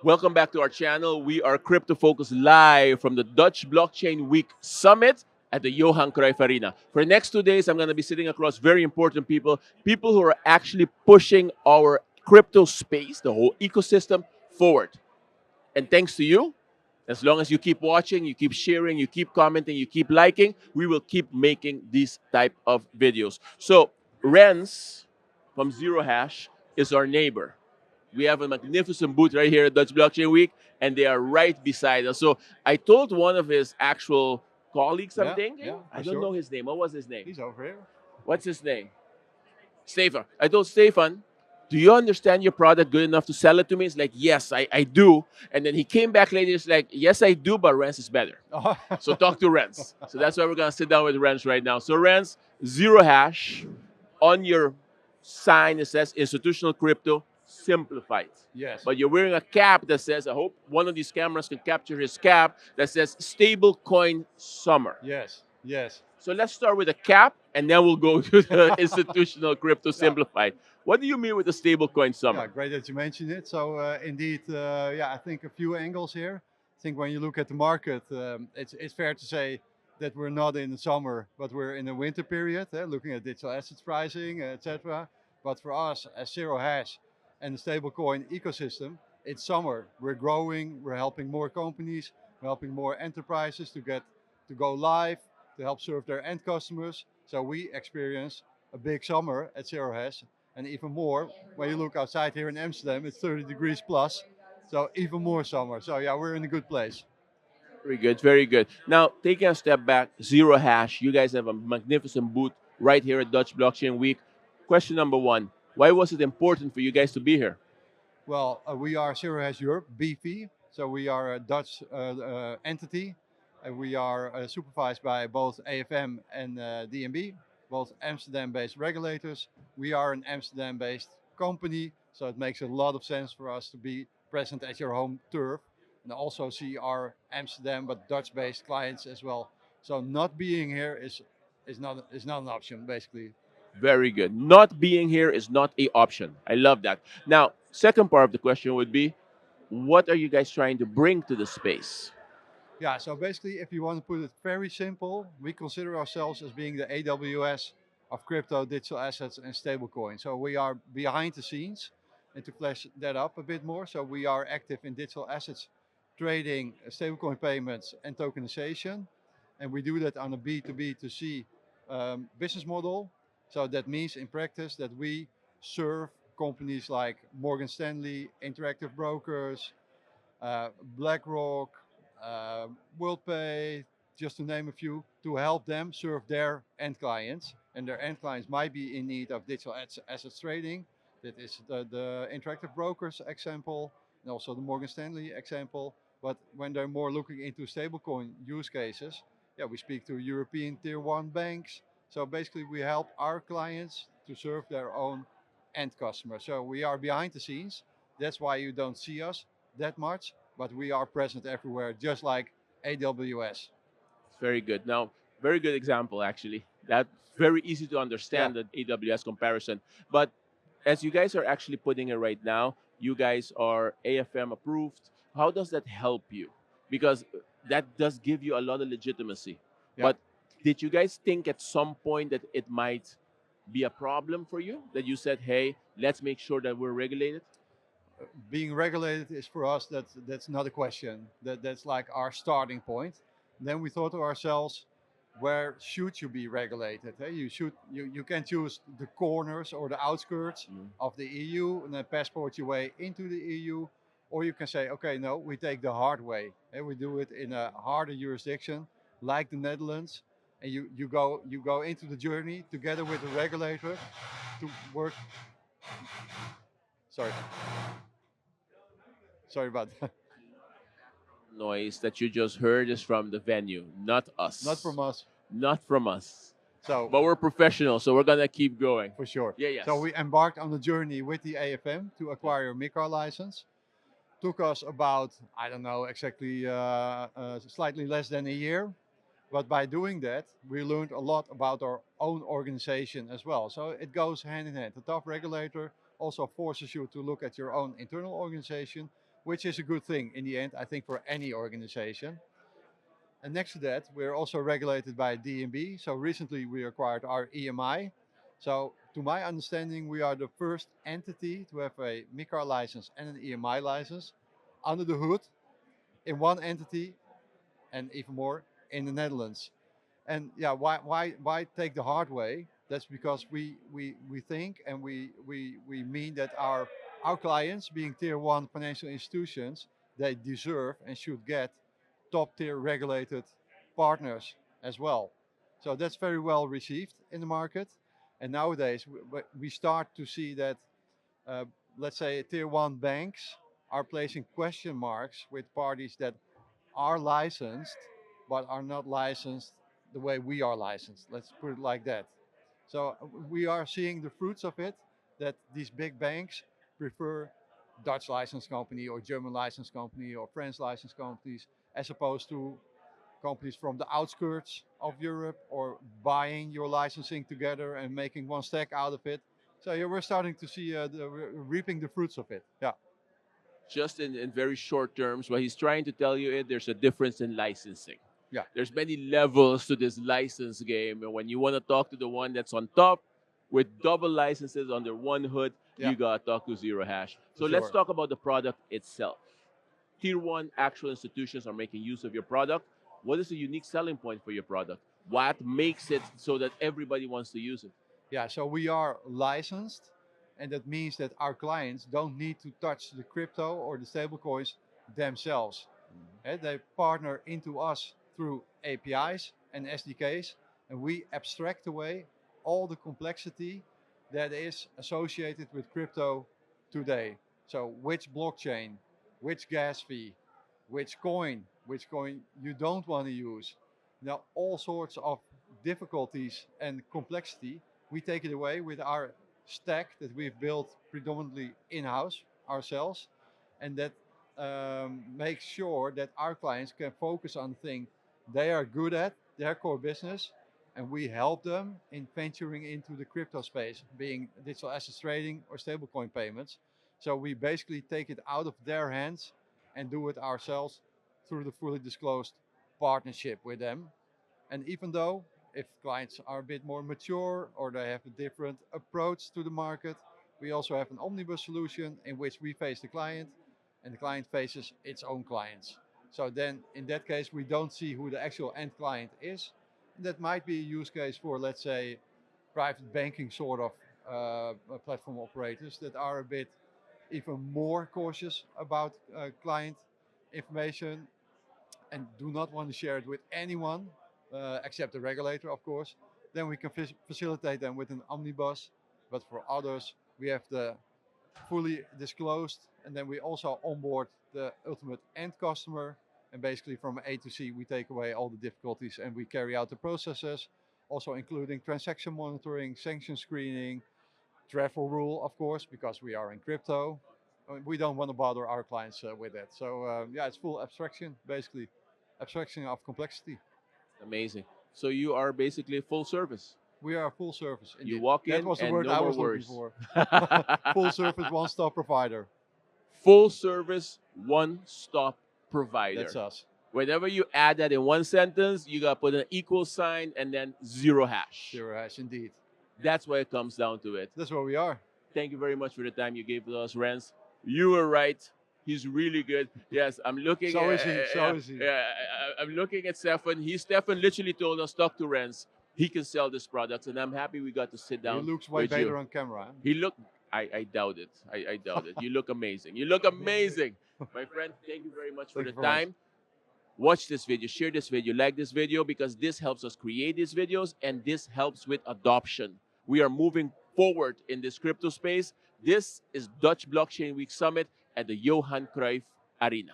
Welcome back to our channel. We are Crypto Focus live from the Dutch Blockchain Week Summit at the Johan Cruijff ArenA. For the next 2 days, I'm going to be sitting across very important people, people who are actually pushing our crypto space, the whole ecosystem, forward. And thanks to you, as long as you keep watching, you keep sharing, you keep commenting, you keep liking, we will keep making these type of videos. So, Rens from Zerohash is our neighbor. We have a magnificent booth right here at Dutch Blockchain Week, and they are right beside us. So I told one of his actual colleagues, I'm thinking, I don't know his name. What was his name? He's over here. What's his name? Stefan. I told Stefan, do you understand your product good enough to sell it to me? He's like, yes, I do. And then he came back later, he's like, yes, I do, but Rens is better. So talk to Rens. So that's why we're going to sit down with Rens right now. So Rens, Zerohash, on your sign, it says institutional crypto simplified. Yes. But you're wearing a cap that says, I hope one of these cameras can capture his cap, that says stablecoin summer. Yes. Yes. So let's start with a cap, and then we'll go to the institutional crypto simplified. What do you mean with the stablecoin summer? Yeah, great that you mentioned it. So indeed, yeah, I think a few angles here. I think when you look at the market, it's fair to say that we're not in the summer, but we're in the winter period, looking at digital assets pricing, etc. But for us, as Zerohash and the stablecoin ecosystem, it's summer. We're growing. We're helping more companies. We're helping more enterprises to go live, to help serve their end customers. So we experience a big summer at Zerohash, and even more when you look outside here in Amsterdam, it's 30 degrees plus, so even more summer. So yeah, we're in a good place. Very good, very good. Now, taking a step back, Zerohash, you guys have a magnificent booth right here at Dutch Blockchain Week. Question number one, why was it important for you guys to be here? Well, we are Zerohash Europe, BV, so we are a Dutch entity. We are supervised by both AFM and DNB, both Amsterdam-based regulators. We are an Amsterdam-based company, so it makes a lot of sense for us to be present at your home turf and also see our Amsterdam but Dutch-based clients as well. So not being here is not an option, basically. Very good. Not being here is not a option. I love that. Now, second part of the question would be, what are you guys trying to bring to the space? Yeah, so basically, if you want to put it very simple, we consider ourselves as being the AWS of crypto, digital assets, and stablecoin. So we are behind the scenes, and to flesh that up a bit more, so we are active in digital assets trading, stablecoin payments, and tokenization, and we do that on a B2B to C business model. So that means in practice that we serve companies like Morgan Stanley, Interactive Brokers, BlackRock, uh, WorldPay, just to name a few, to help them serve their end clients. And their end clients might be in need of digital assets trading. That is the Interactive Brokers example, and also the Morgan Stanley example. But when they're more looking into stablecoin use cases, yeah, we speak to European tier one banks. So basically, we help our clients to serve their own end customers. So we are behind the scenes. That's why you don't see us that much, but we are present everywhere, just like AWS. Very good. Now, very good example, actually. That's very easy to Yeah. understand, the AWS comparison. But as you guys are actually putting it right now, you guys are AFM approved. How does that help you? Because that does give you a lot of legitimacy. Yeah. But did you guys think at some point that it might be a problem for you? That you said, hey, let's make sure that we're regulated? Being regulated is for us that's not a question. That's like our starting point. Then we thought to ourselves, where should you be regulated? You can choose the corners or the outskirts Mm. of the EU and then passport your way into the EU, or you can say, okay, no, we take the hard way. And we do it in a harder jurisdiction, like the Netherlands, and you go into the journey together with the regulator to work. Sorry, sorry about that. Noise that you just heard is from the venue, not Not us. from us. Not from us. So But we're professional, so we're gonna keep going. for sure. Yeah, yes. So we embarked on the journey with the AFM to acquire a MiCA license. Took us about, I don't know exactly, slightly less than a year. But by doing that, we learned a lot about our own organization as well. So it goes hand in hand. The tough regulator also forces you to look at your own internal organization, which is a good thing in the end, I think, for any organization. And next to that, we're also regulated by DNB. So recently we acquired our EMI. So to my understanding, we are the first entity to have a MiCA license and an EMI license under the hood in one entity, and even more in the Netherlands. And yeah, why take the hard way? That's because we think and we mean that our clients, being tier one financial institutions, they deserve and should get top tier regulated partners as well. So that's very well received in the market. And nowadays we start to see that, uh, let's say, tier one banks are placing question marks with parties that are licensed but are not licensed the way we are licensed. Let's put it like that. So we are seeing the fruits of it, that these big banks prefer Dutch license company or German license company or French license companies, as opposed to companies from the outskirts of Europe, or buying your licensing together and making one stack out of it. So yeah, we're starting to see we're reaping the fruits of it. Yeah. Just in very short terms, what he's trying to tell you is there's a difference in licensing. Yeah. There's many levels to this license game, and when you want to talk to the one that's on top with double licenses under one hood, Yeah. you gotta talk to Zerohash. So let's Sure. talk about the product itself. Tier one actual institutions are making use of your product. What is the unique selling point for your product? What makes it so that everybody wants to use it? Yeah, so we are licensed, and that means that our clients don't need to touch the crypto or the stablecoins themselves. They partner into us through APIs and SDKs, and we abstract away all the complexity that is associated with crypto today. So which blockchain, which gas fee, which coin you don't want to use. Now all sorts of difficulties and complexity, we take it away with our stack that we've built predominantly in-house ourselves, and that makes sure that our clients can focus on things they are good at, their core business, and we help them in venturing into the crypto space, being digital assets trading or stablecoin payments. So we basically take it out of their hands and do it ourselves through the fully disclosed partnership with them. And even though if clients are a bit more mature or they have a different approach to the market, we also have an omnibus solution in which we face the client and the client faces its own clients. So then in that case, we don't see who the actual end client is. That might be a use case for, let's say, private banking sort of platform operators that are a bit even more cautious about client information and do not want to share it with anyone except the regulator, of course. Then we can facilitate them with an omnibus. But for others, we have the fully disclosed, and then we also onboard the ultimate end customer. And basically, from A to C, we take away all the difficulties and we carry out the processes, also including transaction monitoring, sanction screening, travel rule, of course, because we are in crypto. We don't want to bother our clients with that. So yeah, it's full abstraction, basically, abstraction of complexity. Amazing. So you are basically full service. We are full service. Indeed. You walk That in was the and word no I more was looking worries. for. Full service, one-stop provider. Full service, one-stop provider. That's us. Whenever you add that in one sentence, you gotta put an equal sign and then Zerohash. Zerohash, indeed. That's why it comes down to it. That's where we are. Thank you very much for the time you gave to us, Rens. You were right. He's really good. Yes, I'm looking. So is he. So is he. Yeah, I'm looking at Stefan. Stefan literally told us talk to Rens. He can sell this product, and I'm happy we got to sit down. He looks way with better you. on camera. Huh? He looked. I doubt it. I doubt it. You look amazing. You look amazing, my friend. Thank you very much for the time. Watch this video, share this video, like this video, because this helps us create these videos and this helps with adoption. We are moving forward in this crypto space. This is Dutch Blockchain Week Summit at the Johan Cruijff ArenA.